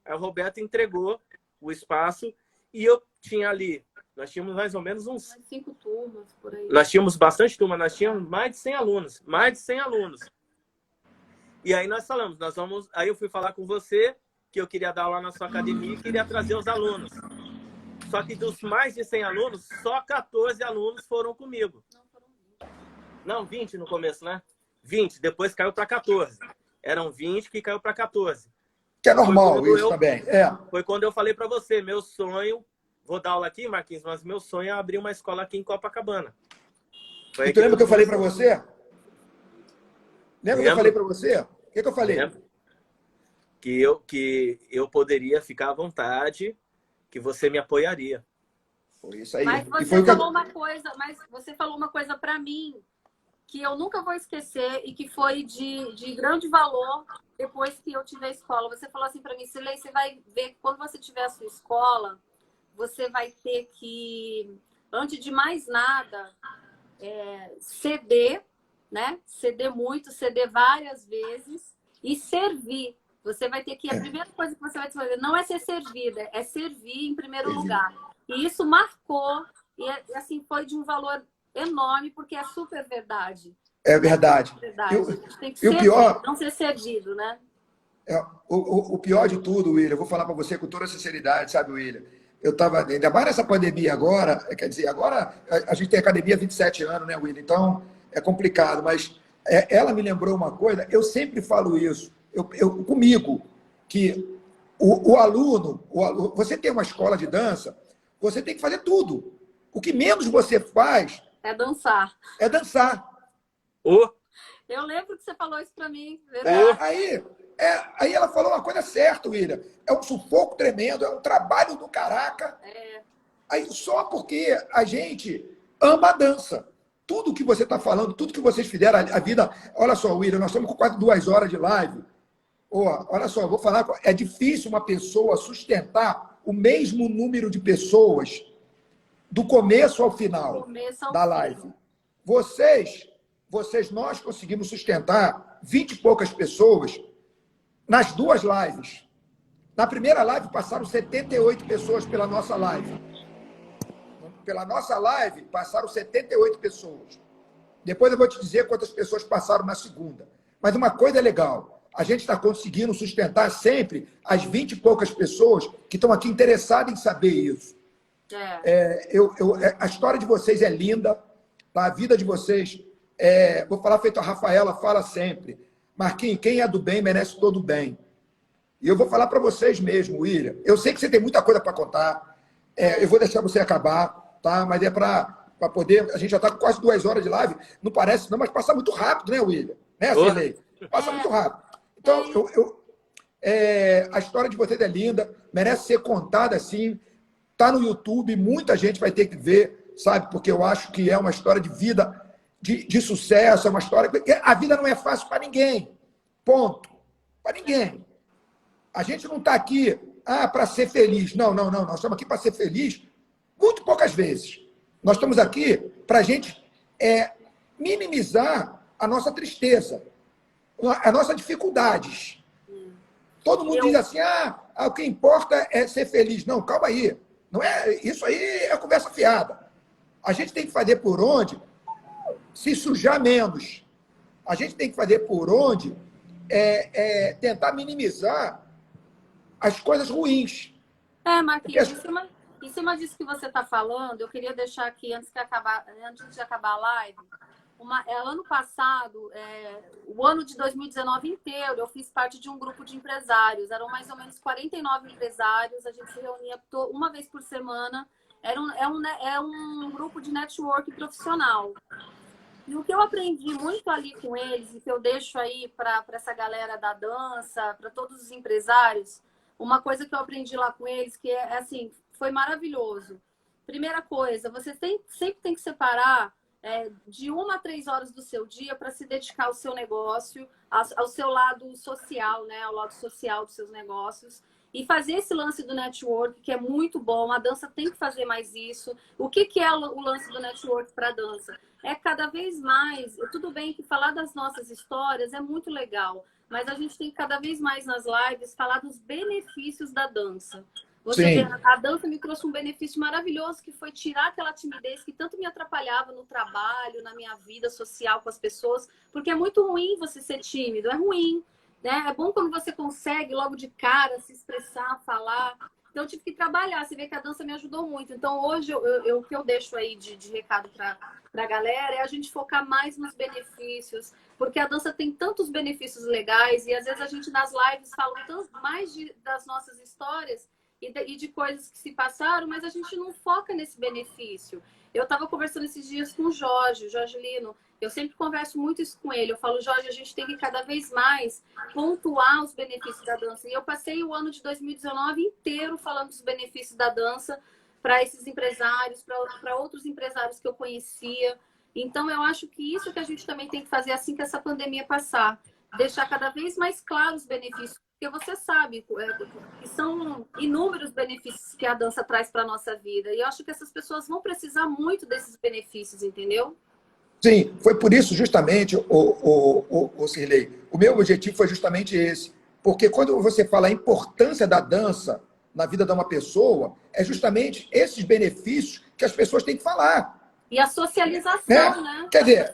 Aí o Roberto entregou o espaço e eu tinha ali, nós tínhamos mais ou menos uns... 5 turmas, por aí. Nós tínhamos bastante turma, nós tínhamos mais de 100 alunos. E aí nós falamos, aí eu fui falar com você, que eu queria dar aula na sua academia e queria trazer os alunos. Só que dos mais de 100 alunos, só 14 alunos foram comigo. Não, 20 no começo, né? 20, depois caiu para 14. Eram 20 que caiu para 14. Que é normal isso também. Foi quando eu falei para você, meu sonho, vou dar aula aqui, Marquinhos, mas meu sonho é abrir uma escola aqui em Copacabana. E tu lembra que eu falei para você? Lembra que eu falei para você? O que eu falei? Lembro. Que eu poderia ficar à vontade, que você me apoiaria. Foi isso aí. Mas você falou uma coisa para mim que eu nunca vou esquecer e que foi de grande valor depois que eu tive a escola. Você falou assim para mim, Cilei, você vai ver que quando você tiver a sua escola, você vai ter que, antes de mais nada, ceder, né? Ceder muito, ceder várias vezes e servir. Você vai ter que, a primeira coisa que você vai fazer não é ser servida, é servir em primeiro lugar. E isso marcou, e assim, foi de um valor enorme, porque é super verdade. É verdade. É verdade. A gente tem que servir, pior, não ser servido, né? O pior de tudo, William, eu vou falar para você com toda sinceridade, sabe, William? Eu estava, ainda mais nessa pandemia agora, quer dizer, agora a gente tem academia há 27 anos, né, William? Então é complicado, mas ela me lembrou uma coisa, eu sempre falo isso, comigo, que o aluno, você tem uma escola de dança, você tem que fazer tudo. o que menos você faz É dançar. é dançar. Ô, Eu lembro que você falou isso para mim. Aí ela falou uma coisa certa, William. É um sufoco tremendo, é um trabalho do caraca. Aí, só porque a gente ama a dança. Tudo que você está falando, tudo que vocês fizeram, a vida... Olha só, William, nós estamos com quase 2 horas de live. Olha só, vou falar... É difícil uma pessoa sustentar o mesmo número de pessoas do começo ao final da live. Nós conseguimos sustentar 20 e poucas pessoas nas 2 lives. Na primeira live passaram 78 pessoas pela nossa live. Pela nossa live passaram 78 pessoas. Depois eu vou te dizer quantas pessoas passaram na segunda. Mas uma coisa é legal, a gente está conseguindo sustentar sempre as 20 e poucas pessoas que estão aqui interessadas em saber isso. A história de vocês é linda, tá? A vida de vocês, vou falar feito a Rafaela fala sempre, Marquinhos, quem é do bem merece todo o bem. E eu vou falar para vocês mesmo, William. Eu sei que você tem muita coisa para contar, eu vou deixar você acabar, tá? Mas é para poder... A gente já está com quase 2 horas de live, não parece não, mas passa muito rápido, né, William? Né, Cirlei? Passa muito rápido. Então, a história de vocês é linda, merece ser contada assim. Está no YouTube, muita gente vai ter que ver, sabe? Porque eu acho que é uma história de vida, de sucesso, é uma história... A vida não é fácil para ninguém. Ponto. Para ninguém. A gente não está aqui para ser feliz. Não. Nós estamos aqui para ser feliz muito poucas vezes. Nós estamos aqui para a gente minimizar a nossa tristeza, as nossas dificuldades. Todo mundo diz assim, o que importa é ser feliz. Não, calma aí. Não é, isso aí é conversa fiada. A gente tem que fazer por onde se sujar menos. A gente tem que fazer por onde tentar minimizar as coisas ruins. Marquinhos, em cima disso que você está falando, eu queria deixar aqui, antes de acabar a live, ano passado, o ano de 2019 inteiro, eu fiz parte de um grupo de empresários. Eram mais ou menos 49 empresários. A gente se reunia uma vez por semana. É um grupo de network profissional. E o que eu aprendi muito ali com eles, e que eu deixo aí para essa galera da dança, para todos os empresários, uma coisa que eu aprendi lá com eles, que assim, foi maravilhoso. Primeira coisa, você sempre tem que separar de 1 a 3 horas do seu dia para se dedicar ao seu negócio, ao seu lado social, né? Ao lado social dos seus negócios. E fazer esse lance do network, que é muito bom. A dança tem que fazer mais isso. O que é o lance do network para a dança? É cada vez mais... Tudo bem que falar das nossas histórias é muito legal, mas a gente tem que cada vez mais nas lives falar dos benefícios da dança. A dança me trouxe um benefício maravilhoso, que foi tirar aquela timidez que tanto me atrapalhava no trabalho, na minha vida social com as pessoas, porque é muito ruim você ser tímido, é ruim, né? É bom quando você consegue logo de cara se expressar, falar. Então eu tive que trabalhar, você vê que a dança me ajudou muito. Então hoje o que eu deixo aí de recado para a galera é a gente focar mais nos benefícios, porque a dança tem tantos benefícios legais e às vezes a gente nas lives fala tanto mais das nossas histórias e de coisas que se passaram, mas a gente não foca nesse benefício. Eu estava conversando esses dias com o Jorge Lino. Eu sempre converso muito isso com ele. Eu falo, Jorge, a gente tem que cada vez mais pontuar os benefícios da dança. E eu passei o ano de 2019 inteiro falando dos benefícios da dança para esses empresários, para outros empresários que eu conhecia. Então, eu acho que isso que a gente também tem que fazer assim que essa pandemia passar. Deixar cada vez mais claros os benefícios. Porque você sabe que são inúmeros benefícios que a dança traz para a nossa vida. E eu acho que essas pessoas vão precisar muito desses benefícios, entendeu? Sim, foi por isso justamente, o Cirlei, o meu objetivo foi justamente esse. Porque quando você fala a importância da dança na vida de uma pessoa, é justamente esses benefícios que as pessoas têm que falar. E a socialização, né? Quer dizer,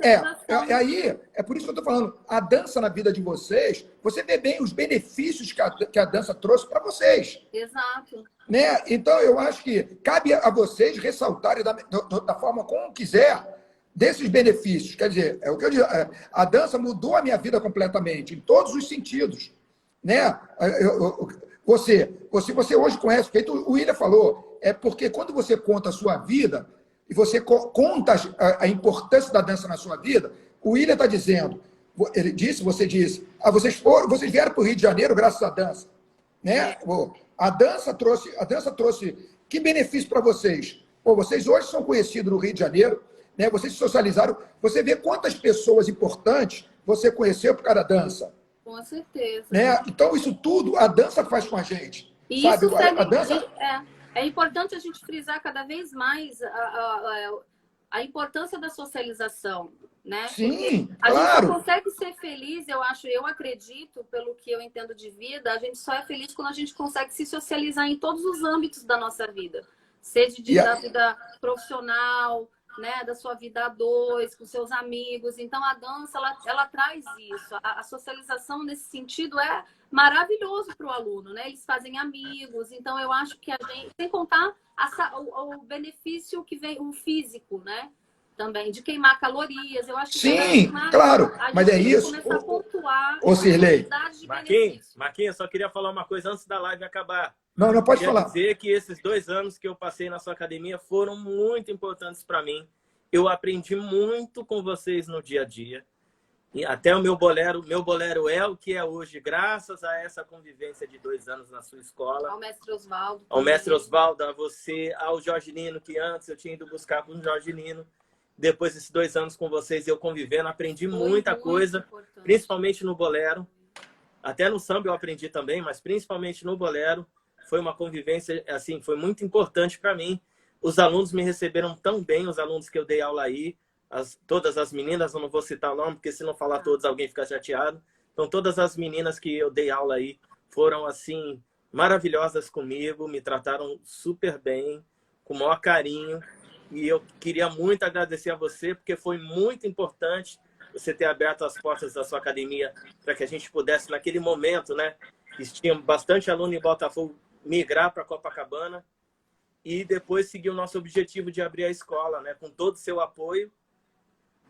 aí, é por isso que eu estou falando, a dança na vida de vocês, você vê bem os benefícios que a dança trouxe para vocês. Exato. Né? Então, eu acho que cabe a vocês ressaltarem da forma como quiser desses benefícios. Quer dizer, é o que eu digo, a dança mudou a minha vida completamente, em todos os sentidos. Né? Você hoje conhece, feito o William falou, é porque quando você conta a sua vida, e você conta a importância da dança na sua vida, o William está dizendo, você disse, vocês vieram para o Rio de Janeiro graças à dança, né? A dança trouxe que benefício para vocês? Pô, vocês hoje são conhecidos no Rio de Janeiro, né? Vocês se socializaram, você vê quantas pessoas importantes você conheceu por causa da dança. Com certeza. Né? Então, isso tudo, a dança faz com a gente. E sabe? isso A dança... é importante a gente frisar cada vez mais a importância da socialização, né? Sim, a claro. gente só consegue ser feliz, eu acredito, pelo que eu entendo de vida, a gente só é feliz quando a gente consegue se socializar em todos os âmbitos da nossa vida. Seja da vida profissional, né, da sua vida a dois, com seus amigos. Então, a dança, ela traz isso. A socialização, nesse sentido, é maravilhoso para o aluno, né? Eles fazem amigos. Então, eu acho que a gente... Sem contar o benefício que vem, o físico, né? Também, de queimar calorias. Eu acho que... Sim, claro. Mas é isso. Começar a pontuar Cirlei. Marquinhos, só queria falar uma coisa antes da live acabar. Não pode falar. Queria dizer que esses 2 anos que eu passei na sua academia foram muito importantes para mim. Eu aprendi muito com vocês no dia a dia. E até o meu bolero é o que é hoje, graças a essa convivência de 2 anos na sua escola. Ao mestre Osvaldo. Ao mestre Osvaldo, a você, ao Jorge Nino, que antes eu tinha ido buscar com o Jorge Nino. Depois desses 2 anos com vocês, eu convivendo, aprendi muita coisa, importante. Principalmente no bolero. Até no samba eu aprendi também, mas principalmente no bolero. Foi uma convivência, assim, foi muito importante para mim. Os alunos me receberam tão bem, os alunos que eu dei aula aí, todas as meninas, eu não vou citar o nome, porque se não falar todos, alguém fica chateado. Então, todas as meninas que eu dei aula aí foram, assim, maravilhosas comigo, me trataram super bem, com o maior carinho. E eu queria muito agradecer a você, porque foi muito importante você ter aberto as portas da sua academia para que a gente pudesse, naquele momento, né, que tinha bastante aluno em Botafogo, migrar para Copacabana e depois seguir o nosso objetivo de abrir a escola, né, com todo o seu apoio.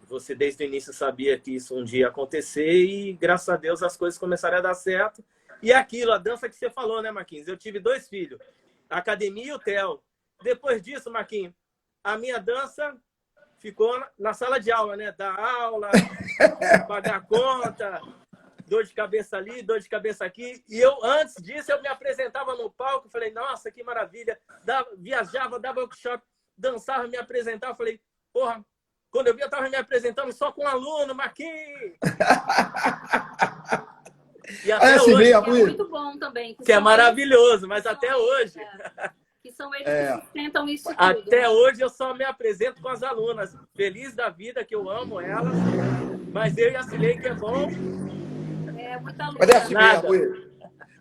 Você, desde o início, sabia que isso um dia ia acontecer e, graças a Deus, as coisas começaram a dar certo. E aquilo, a dança que você falou, né, Marquinhos? Eu tive 2 filhos, a academia e o Theo. Depois disso, Marquinhos, a minha dança ficou na sala de aula, né? Dar aula, pagar conta, dor de cabeça ali, dor de cabeça aqui. E eu, antes disso, eu me apresentava no palco, falei, nossa, que maravilha. Viajava, dava workshop, dançava, me apresentava. Falei, porra, quando eu vi, eu estava me apresentando só com um aluno, Marquinhos. E até assim hoje, mesmo, é muito bom também. Que é maravilhoso, mas até hoje... Que são eles que sustentam isso tudo. Até hoje eu só me apresento com as alunas. Feliz da vida, que eu amo elas. Mas eu e a Cilei, que é bom. É muita luta. Mas é assim mesmo,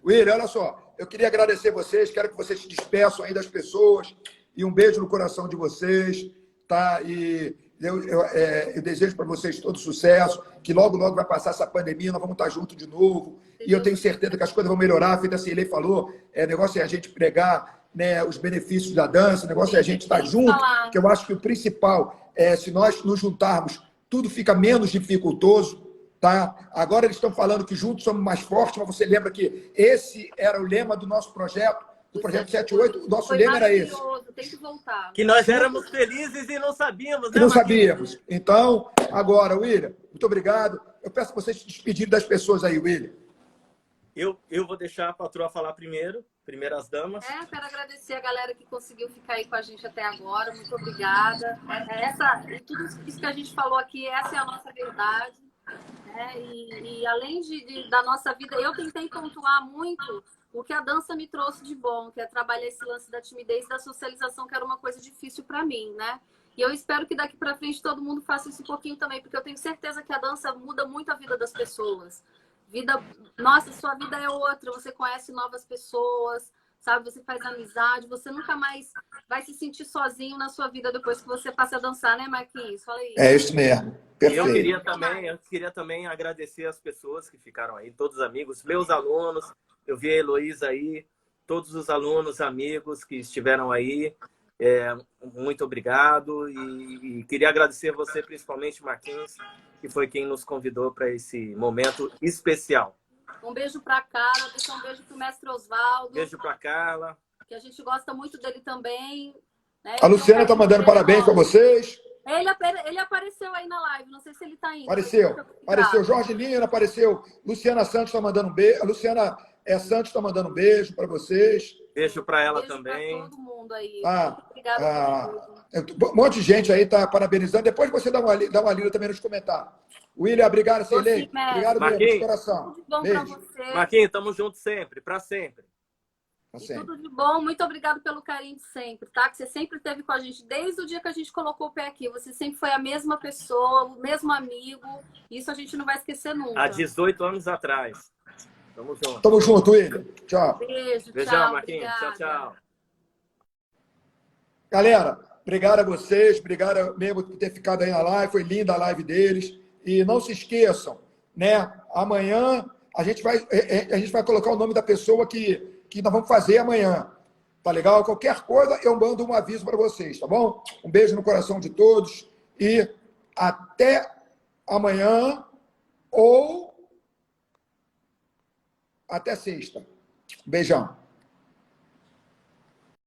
William, olha só. Eu queria agradecer vocês. Quero que vocês se despeçam aí das pessoas. E um beijo no coração de vocês. Tá? E eu desejo para vocês todo sucesso. Que logo, logo vai passar essa pandemia. Nós vamos estar juntos de novo. E eu tenho certeza que as coisas vão melhorar. Feito a Cilei falou. O negócio é a gente pregar, né, os benefícios da dança, o negócio é a gente estar junto, que eu acho que o principal é, se nós nos juntarmos, tudo fica menos dificultoso, tá? Agora eles estão falando que juntos somos mais fortes, mas você lembra que esse era o lema do nosso projeto, do projeto 78, o nosso lema era esse. Tem que voltar. Que nós éramos felizes e não sabíamos, né, não sabíamos. Então, agora, William, muito obrigado. Eu peço para vocês se despedirem das pessoas aí, William. Eu vou deixar a patroa falar primeiras damas. Eu quero agradecer a galera que conseguiu ficar aí com a gente até agora. Muito obrigada. Tudo isso que a gente falou aqui, essa é a nossa verdade. Né? E além da nossa vida, eu tentei pontuar muito o que a dança me trouxe de bom, que é trabalhar esse lance da timidez e da socialização, que era uma coisa difícil para mim, né? E eu espero que daqui para frente todo mundo faça isso um pouquinho também, porque eu tenho certeza que a dança muda muito a vida das pessoas. Nossa, sua vida é outra, você conhece novas pessoas, sabe? Você faz amizade, você nunca mais vai se sentir sozinho na sua vida depois que você passa a dançar, né, Marquinhos? Fala aí. É isso mesmo. Perfeito. Eu queria também agradecer as pessoas que ficaram aí, todos os amigos, meus alunos. Eu vi a Heloísa aí, todos os alunos, amigos que estiveram aí. Muito obrigado. E queria agradecer a você, principalmente, Marquinhos, que foi quem nos convidou para esse momento especial. Um beijo para a Carla, deixa um beijo para o mestre Osvaldo. Beijo para a Carla. Que a gente gosta muito dele também. Né? A Luciana está mandando parabéns para vocês. Ele apareceu aí na live, não sei se ele está indo. Apareceu Jorge Lina, apareceu Luciana Santos está mandando um beijo. A Luciana Santos está mandando um beijo para vocês. Beijo para ela beijo também. Para todo mundo aí. Obrigada. Um monte de gente aí está parabenizando. Depois você dá uma lida também nos comentários. William, obrigado, Cirlei. Obrigado mesmo, de coração. Tudo de bom para você. Marquinhos, estamos juntos sempre, para sempre. Tudo de bom, muito obrigado pelo carinho de sempre, tá? Que você sempre esteve com a gente desde o dia que a gente colocou o pé aqui. Você sempre foi a mesma pessoa, o mesmo amigo. Isso a gente não vai esquecer nunca. Há 18 anos atrás. Tamo junto. Tamo junto, William. Tchau. Beijo, beijão, tchau. Marquinhos. Obrigada. Tchau. Galera, obrigado a vocês. Obrigado mesmo por ter ficado aí na live. Foi linda a live deles. E não se esqueçam, né? Amanhã a gente vai colocar o nome da pessoa que nós vamos fazer amanhã. Tá legal? Qualquer coisa, eu mando um aviso para vocês, tá bom? Um beijo no coração de todos e até amanhã ou até sexta. Beijão.